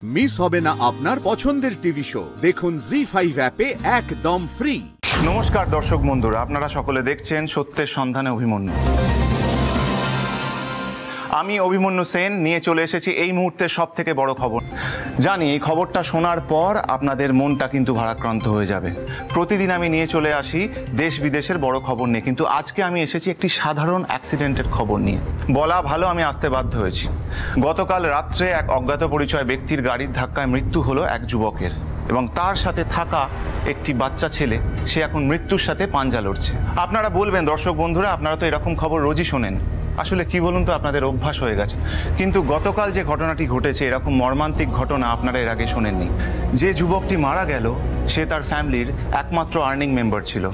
Miss হবে না আপনার পছন্দের টিভি শো। দেখুন জি5 অ্যাপে একদম ফ্রি। নমস্কার দর্শক বন্ধুরা, আপনারা সকলে দেখছেন সত্যের সন্ধানে অভিমন্যু। আমি অভিমন্যু সেন নিয়ে চলে এসেছি এই মুহূর্তে সব থেকে বড় খবর। জানি এই খবরটা শোনার পর আপনাদের মনটা কিন্তু ভারাক্রান্ত হয়ে যাবে। প্রতিদিন আমি নিয়ে চলে আসি দেশ বিদেশের বড় খবর নিয়ে, কিন্তু আজকে আমি এসেছি একটি সাধারণ অ্যাক্সিডেন্টের খবর নিয়ে। বলা ভালো, আমি আসতে বাধ্য হয়েছি। গতকাল রাত্রে এক অজ্ঞাত পরিচয় ব্যক্তির গাড়ির ধাক্কায় মৃত্যু হলো এক যুবকের, এবং তার সাথে থাকা একটি বাচ্চা ছেলে, সে এখন মৃত্যুর সাথে পাঞ্জা লড়ছে। আপনারা বলবেন দর্শক বন্ধুরা, আপনারা তো এরকম খবর রোজই শোনেন। আসলে কি বলুন তো, আপনাদের অভ্যাস হয়ে গেছে। কিন্তু গতকাল যে ঘটনাটি ঘটেছে, এরকম মর্মান্তিক ঘটনা আপনারা এর আগে শোনেননি। যে যুবকটি মারা গেল, সে তার ফ্যামিলির একমাত্র আর্নিং মেম্বার ছিল।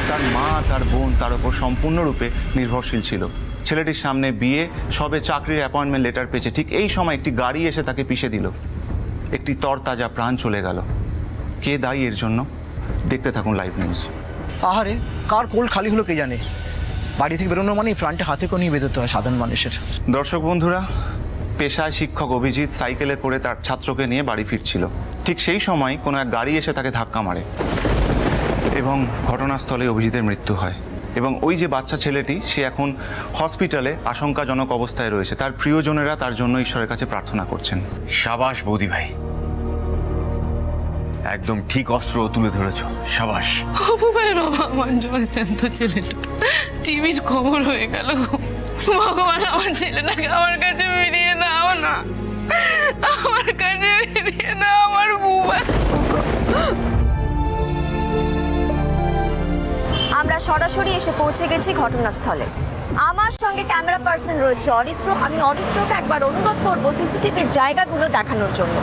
তার মা, তার বোন তার উপর সম্পূর্ণরূপে নির্ভরশীল ছিল। ছেলেটির সামনে বিয়ে, সবে চাকরির অ্যাপয়েন্টমেন্ট লেটার পেয়েছে, ঠিক এই সময় একটি গাড়ি এসে তাকে পিষে দিল। একটি তরতাজা প্রাণ চলে গেল। কে দায়ী এর জন্য? দেখতে থাকুন লাইভ নিউজ। আহারে, কার কোল খালি হলো কে জানে। বাড়ি থেকে বেরোনো মানে ফ্রন্টে হাতে করে নিয়ে বেরোতে হয় সাধারণ মানুষের। দর্শক বন্ধুরা, পেশায় শিক্ষক অভিজিৎ সাইকেলে করে তার ছাত্রকে নিয়ে বাড়ি ফিরছিল। ঠিক সেই সময় কোনো এক গাড়ি এসে তাকে ধাক্কা মারে এবং ঘটনাস্থলে অভিজিতের মৃত্যু হয়। এবং ওই যে বাচ্চা ছেলেটি, সে এখন হসপিটালে আশঙ্কাজনক অবস্থায় রয়েছে। তার প্রিয়জনেরা তার জন্য ঈশ্বরের কাছে প্রার্থনা করছেন। সাবাস বৌদি ভাই, একদম ঠিক অস্ত্র তুলে ধরেছ, সাবাস। আমার জ্বলন্ত ছেলেটা টিভির খবর হয়ে গেল। ভগবান, আমার ছেলেটাকে আমার কাছে ফিরিয়ে দাও না, আমার কাছে ফিরিয়ে দাও আমার বুবা। আমরা সরাসরি এসে পৌঁছে গেছি ঘটনাস্থলে। আমার সঙ্গে ক্যামেরা পার্সন রয়েছে অরিত্র। আমি অরিত্রকে একবার অনুরোধ করবো সিসিটিভির জায়গাগুলো দেখানোর জন্য।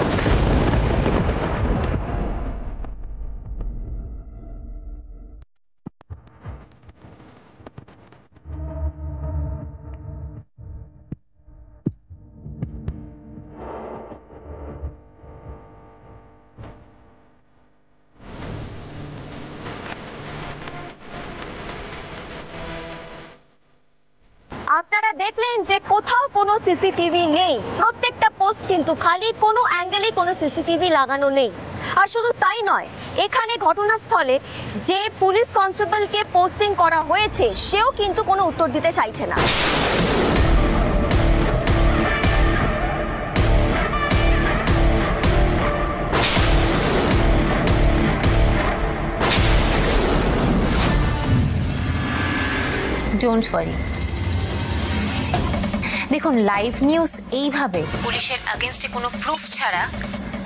আপনারা দেখলেন যে কোথাও কোনো সিসিটিভি নেই, প্রত্যেকটা পোস্ট কিন্তু খালি, কোনো অ্যাঙ্গেলে কোনো সিসিটিভি লাগানো নেই। আর শুধু তাই নয়, এখানে ঘটনাস্থলে যে পুলিশ কনস্টেবলকে পোস্টিং করা হয়েছে, সেও কিন্তু কোনো উত্তর দিতে চাইছে না। Don't worry. দেখুন, লাইভ নিউজ এইভাবে পুলিশের এগেইনস্টে কোনো প্রুফ ছাড়া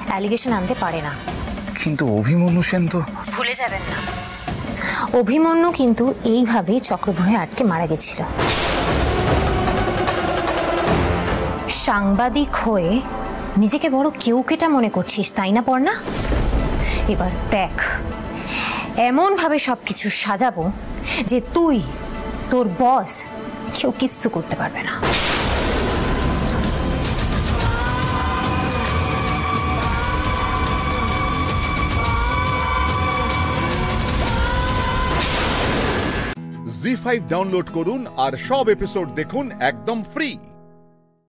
অ্যালিগেশন আনতে পারে না। কিন্তু অভিমন্যু সেন তো... ভুলে যাবেন না, অভিমন্যু কিন্তু এইভাবেই চক্রব্যূহে আটকে মারা গেছিল। সাংবাদিক হয়ে নিজেকে বড় কেউকেটা মনে করছিস, তাই না পর্ণা? এবার দেখ, এমন ভাবে সবকিছু সাজাবো যে তুই, তোর বস, কেউ কিচ্ছু করতে পারবে না। জি5 ডাউনলোড করুন আর সব এপিসোড দেখুন একদম ফ্রি।